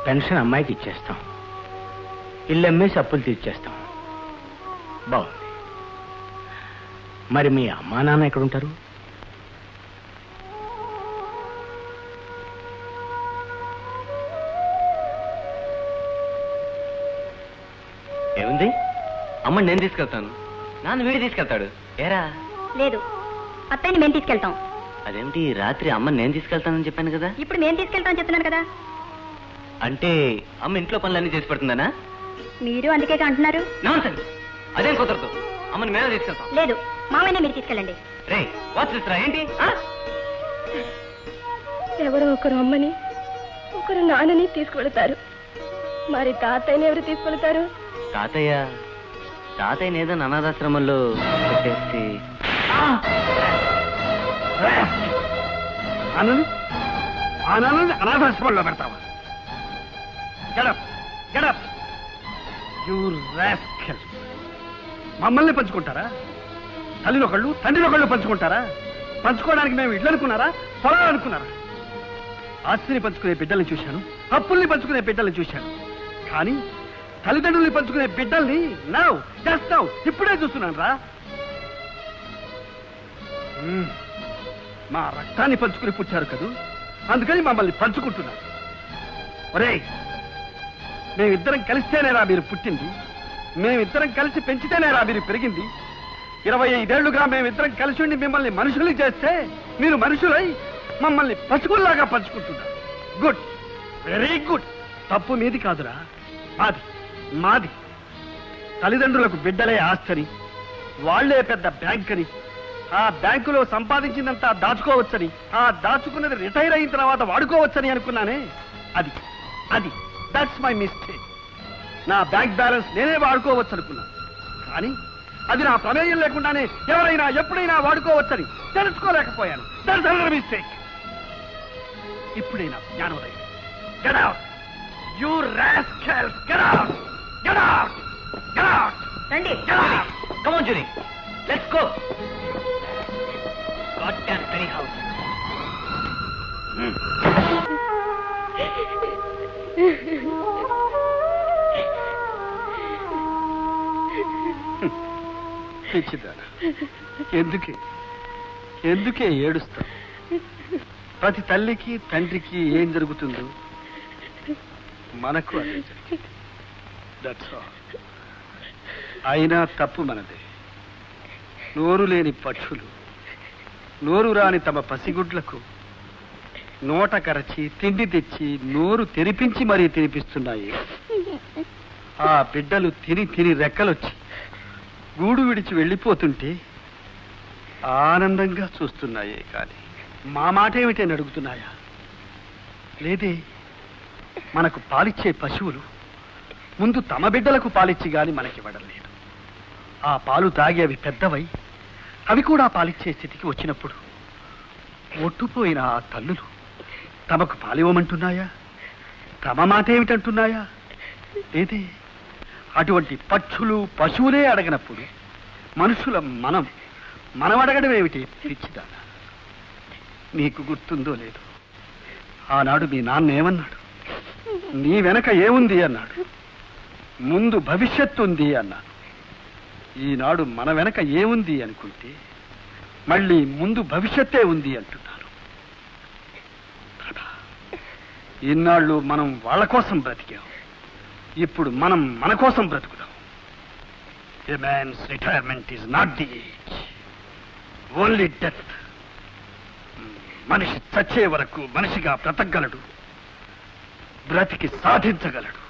Pension అమ్మాయికి ఇచ్చేస్తాం, ఇల్లు అమ్మేసి అప్పులు తీర్చేస్తాం. బాగుంది. మరి మీ అమ్మా నాన్న ఎక్కడుంటారు? ఏముంది, అమ్మని నేను తీసుకెళ్తాను, నాన్న వీడి తీసుకెళ్తాడు. ఏరా? లేదు, అత్తయ్యని మేము తీసుకెళ్తాం. అదేమిటి, రాత్రి అమ్మని నేను తీసుకెళ్తానని చెప్పాను కదా. ఇప్పుడు మేము తీసుకెళ్తామని చెప్తున్నాను కదా. అంటే అమ్మ ఇంట్లో పనులన్నీ చేసి పెడుతుందనా? మీరు అందుకే అంటున్నారు. నాన్సెన్స్, అదేం కుదరదు. అమ్మని మేమే తీసుకెళ్తాం. లేదు, మామయ్యనే మీరు తీసుకెళ్ళండి. రే వాచ్ రా, ఏంటి? ఎవరో ఒకరు అమ్మని ఒకరు నాన్నని తీసుకెళ్తారు. మరి తాతయ్యని ఎవరు తీసుకెళ్తారు? తాతయ్యని ఏదో అనాథాశ్రమంలో పెట్టేసి. అనాథాశ్రమంలో పెడతావా? Get up get up. You rascal. మమ్మల్ని పంచుకుంటారా? తల్లినొకళ్ళు తండ్రినొకళ్ళు పంచుకుంటారా? పంచుకోవడానికి మేము ఇళ్ళు అనుకున్నారా, పొలాలు అనుకున్నారా? ఆస్తిని పంచుకునే బిడ్డల్ని చూశాను, అప్పుల్ని పంచుకునే బిడ్డల్ని చూశాను, కానీ తల్లిదండ్రుల్ని పంచుకునే బిడ్డల్ని ఇప్పుడే చూస్తున్నాను రా. మా రక్తాన్ని పంచుకుని పుట్టారు కదూ, అందుకని మమ్మల్ని పంచుకుంటున్నారు. ఒరేయ్, మేమిద్దరం కలిస్తేనేరా మీరు పుట్టింది, మేమిద్దరం కలిసి పెంచితేనేరా మీరు పెరిగింది. 25 ఏళ్లుగా మేమిద్దరం కలిసి ఉండి మిమ్మల్ని మనుషుల్ని చేస్తే మీరు మనుషులై మమ్మల్ని పశువుల్లాగా పంచుకుంటున్నారు. Good, very good. తప్పు మీది కాదురా, మాది. తల్లిదండ్రులకు బిడ్డలే ఆస్తని, వాళ్లే పెద్ద బ్యాంక్ అని, ఆ బ్యాంకులో సంపాదించిందంతా దాచుకోవచ్చని, ఆ దాచుకున్నది రిటైర్ అయిన తర్వాత వాడుకోవచ్చని అనుకున్నానే. అది దట్స్ మై మిస్టేక్. నా బ్యాంక్ బ్యాలెన్స్ నేనే వాడుకోవచ్చు అనుకున్నాను, కానీ అది నా ప్రమేయం లేకుండానే ఎవరైనా ఎప్పుడైనా వాడుకోవచ్చని తెలుసుకోలేకపోయాను. That's another mistake. ఇప్పుడైనా జ్ఞానోదయం. Get out you rascals, get out, get out, get out. రండి. Come on Julie, let's go. God damn Penny house. పిచ్చిదానా, ఎందుకే ఏడుస్తావు? ప్రతి తల్లికి తండ్రికి ఏం జరుగుతుందో మనకు అదే జరిగింది. That's all. అయినా తప్పు మనదే. నోరు లేని పక్షులు నోరు రాని తమ పసిగుడ్లకు నోట కరచి తిండి తెచ్చి నోరు తెరిపించి మరీ తినిపిస్తున్నాయి. ఆ బిడ్డలు తిని రెక్కలొచ్చి గూడు విడిచి వెళ్ళిపోతుంటే ఆనందంగా చూస్తున్నాయే కానీ మా మాట ఏమిటని అడుగుతున్నాయా? లేదే. మనకు పాలిచ్చే పశువులు ముందు తమ బిడ్డలకు పాలిచ్చి గాని మనకివ్వడం లేదు. ఆ పాలు తాగి అవి పెద్దవై అవి కూడా పాలిచ్చే స్థితికి వచ్చినప్పుడు ఒట్టుపోయిన ఆ తల్లులు తమకు పాలివ్వమంటున్నాయా? తమ మాట ఏమిటంటున్నాయా? లేదే. అటువంటి పక్షులు పశువులే అడగనప్పుడు మనుషుల మనం అడగడం ఏమిటి? పిచ్చిదానా, నీకు గుర్తుందో లేదు, ఆనాడు మీ నాన్న ఏమన్నాడు? నీ వెనక ఏముంది అన్నాడు. ముందు భవిష్యత్తు ఉంది అన్నాను. ఈనాడు మన వెనక ఏముంది అనుకుంటే మళ్ళీ ముందు భవిష్యత్తే ఉంది అంటున్నాను. ఇన్నాళ్ళు మనం వాళ్ళ కోసం బ్రతికాం, ఇప్పుడు మనం మన కోసం బ్రతుకుదాం. A man's retirement is not the age, only death. మనిషి చచ్చే వరకు మనిషిగా బ్రతకగలడు, బ్రతికి సాధించగలడు.